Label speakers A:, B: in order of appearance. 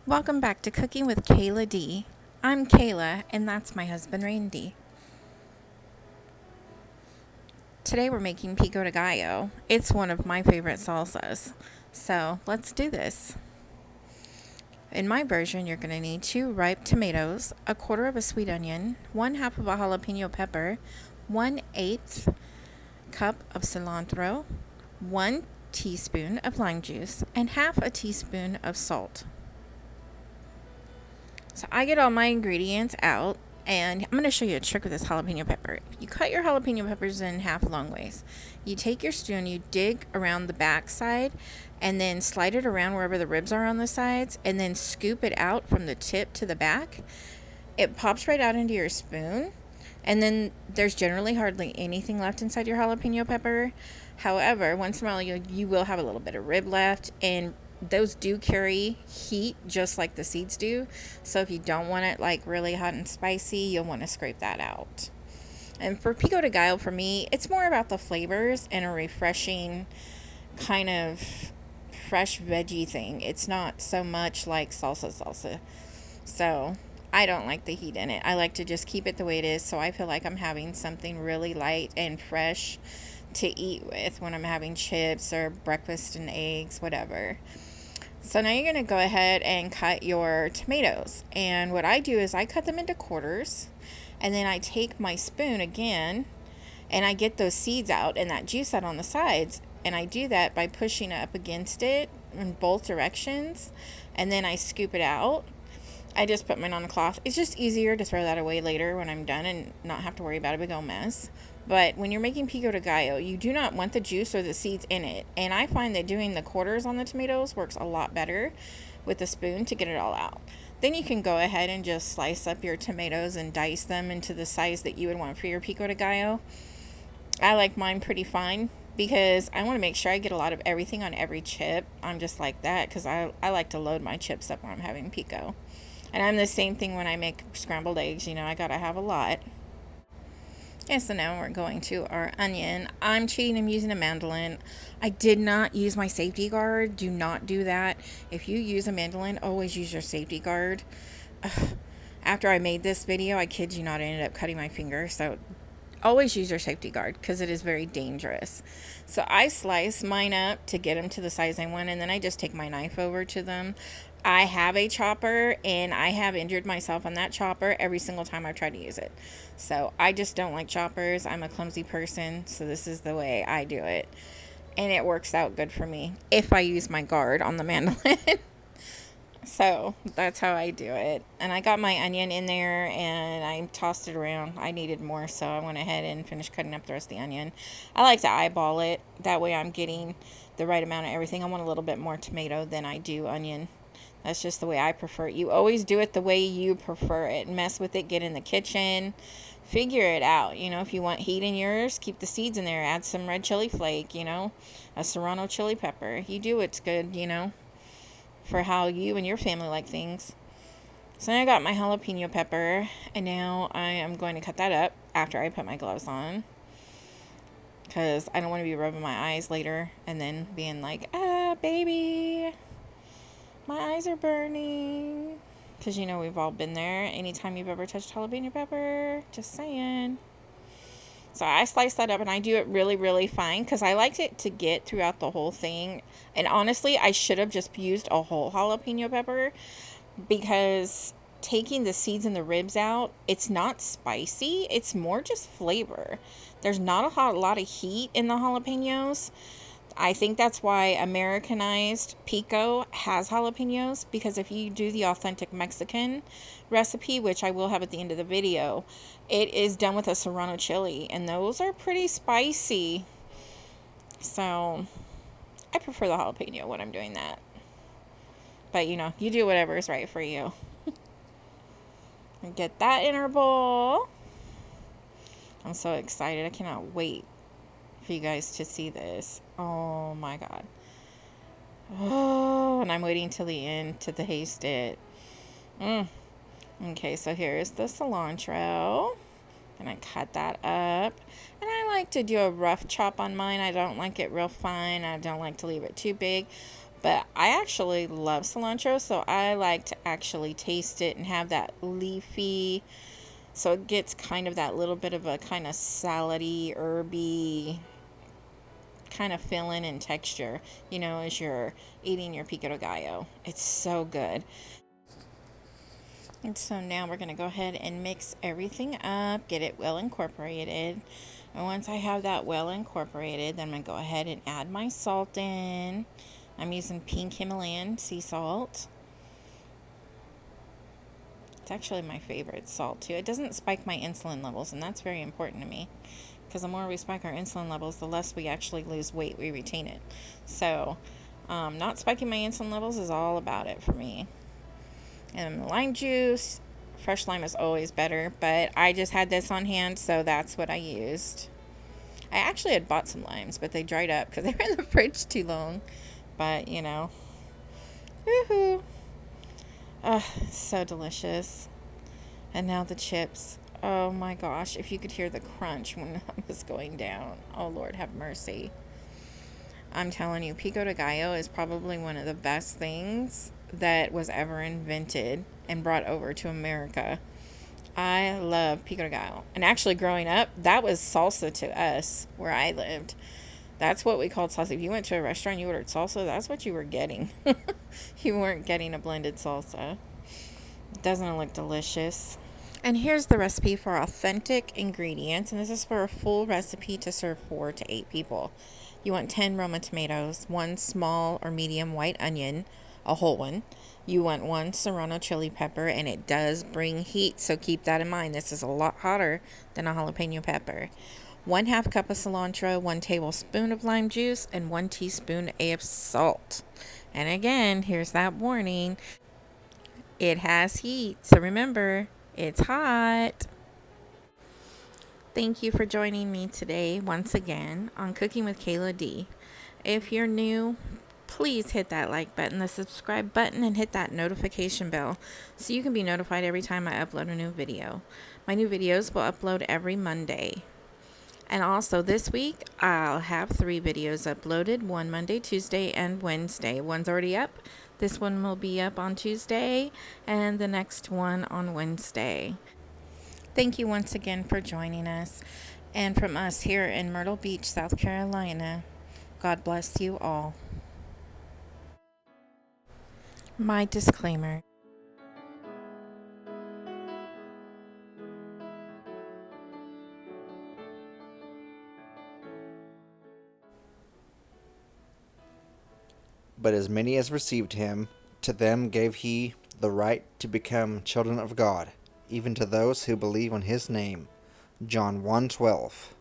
A: Welcome back to Cooking with Kayla D. I'm Kayla, and that's my husband Randy. Today we're making Pico De Gallo. It's one of my favorite salsas. So let's do this. In my version, you're going to need 2 ripe tomatoes, a quarter of a sweet onion, 1/2 of a jalapeno pepper, 1/8 cup of cilantro, 1 teaspoon of lime juice, and 1/2 teaspoon of salt. So I get all my ingredients out, and I'm going to show you a trick with this jalapeno pepper. You cut your jalapeno peppers in half long ways. You take your spoon, you dig around the back side, and then slide it around wherever the ribs are on the sides, and then scoop it out from the tip to the back. It pops right out into your spoon, and then there's generally hardly anything left inside your jalapeno pepper. However, once in a while you will have a little bit of rib left, and those do carry heat just like the seeds do. So if you don't want it like really hot and spicy, you'll want to scrape that out. And for Pico de Gallo, for me, it's more about the flavors and a refreshing kind of fresh veggie thing. It's not so much like salsa. So I don't like the heat in it. I like to just keep it the way it is, so I feel like I'm having something really light and fresh to eat with when I'm having chips or breakfast and eggs, whatever. So now you're going to go ahead and cut your tomatoes. And what I do is I cut them into quarters, and then I take my spoon again and I get those seeds out and that juice out on the sides. And I do that by pushing up against it in both directions, and then I scoop it out. I just put mine on a cloth. It's just easier to throw that away later when I'm done and not have to worry about a big old mess. But when you're making Pico de Gallo, you do not want the juice or the seeds in it. And I find that doing the quarters on the tomatoes works a lot better with a spoon to get it all out. Then you can go ahead and just slice up your tomatoes and dice them into the size that you would want for your Pico de Gallo. I like mine pretty fine because I want to make sure I get a lot of everything on every chip. I'm just like that because I like to load my chips up when I'm having pico. And I'm the same thing when I make scrambled eggs. I gotta have a lot. And so now we're going to our onion. I'm cheating. I'm using a mandolin. I did not use my safety guard. Do not do that. If you use a mandolin, always use your safety guard. After I made this video, I kid you not, I ended up cutting my finger. So always use your safety guard because it is very dangerous. So I slice mine up to get them to the size I want, and then I just take my knife over to them. I have a chopper, and I have injured myself on that chopper every single time I've tried to use it. So I just don't like choppers. I'm a clumsy person, so this is the way I do it. And it works out good for me if I use my guard on the mandolin. So that's how I do it. And I got my onion in there and I tossed it around. I needed more, so I went ahead and finished cutting up the rest of the onion. I like to eyeball it. That way I'm getting the right amount of everything. I want a little bit more tomato than I do onion. That's just the way I prefer it. You always do it the way you prefer it. Mess with it. Get in the kitchen. Figure it out. If you want heat in yours, keep the seeds in there. Add some red chili flake, a Serrano chili pepper. You do what's good, for how you and your family like things. So now I got my jalapeno pepper, and now I am going to cut that up after I put my gloves on, because I don't want to be rubbing my eyes later and then being like, baby, my eyes are burning. Because we've all been there anytime you've ever touched jalapeno pepper. Just saying. So I slice that up, and I do it really, really fine because I like it to get throughout the whole thing. And honestly, I should have just used a whole jalapeno pepper because taking the seeds and the ribs out, it's not spicy. It's more just flavor. There's not a lot of heat in the jalapenos. I think that's why Americanized pico has jalapenos, because if you do the authentic Mexican recipe, which I will have at the end of the video, it is done with a Serrano chili, and those are pretty spicy. So I prefer the jalapeno when I'm doing that. But you do whatever is right for you. And get that in our bowl. I'm so excited. I cannot wait for you guys to see this. Oh my god. Oh, and I'm waiting till the end to taste it. Okay, so here's the cilantro. And I cut that up. And I like to do a rough chop on mine. I don't like it real fine. I don't like to leave it too big. But I actually love cilantro, so I like to actually taste it and have that leafy, so it gets kind of that little bit of a kind of salady, herby kind of feeling and texture, as you're eating your Pico De Gallo. It's so good. And so now we're going to go ahead and mix everything up, get it well incorporated. And once I have that well incorporated, then I'm going to go ahead and add my salt in. I'm using pink Himalayan sea salt. It's actually my favorite salt too. It doesn't spike my insulin levels, and that's very important to me, because the more we spike our insulin levels, the less we actually lose weight, we retain it. So not spiking my insulin levels is all about it for me. And lime juice, fresh lime is always better, but I just had this on hand, so that's what I used. I actually had bought some limes, but they dried up because they were in the fridge too long. But, woohoo. So delicious. And now the chips. Oh my gosh, if you could hear the crunch when I was going down. Oh, Lord, have mercy. I'm telling you, Pico De Gallo is probably one of the best things that was ever invented and brought over to America. I love Pico De Gallo. And actually, growing up, that was salsa to us where I lived. That's what we called salsa. If you went to a restaurant, you ordered salsa, that's what you were getting. You weren't getting a blended salsa. Doesn't it look delicious? And here's the recipe for authentic ingredients. And this is for a full recipe to serve 4 to 8 people. You want 10 Roma tomatoes, 1 small or medium white onion, a whole one. You want 1 Serrano chili pepper, and it does bring heat, so keep that in mind. This is a lot hotter than a jalapeno pepper. 1/2 cup of cilantro, 1 tablespoon of lime juice, and 1 teaspoon of salt. And again, here's that warning. It has heat, so remember, it's hot. Thank you for joining me today once again on Cooking with Kayla D. If you're new, please hit that like button, the subscribe button, and hit that notification bell so you can be notified every time I upload a new video. My new videos will upload every Monday. And also this week, I'll have 3 videos uploaded, 1 Monday, Tuesday, and Wednesday. One's already up. This one will be up on Tuesday, and the next one on Wednesday. Thank you once again for joining us. And from us here in Myrtle Beach, South Carolina, God bless you all. My disclaimer.
B: But as many as received him, to them gave he the right to become children of God, even to those who believe on his name. John 1:12.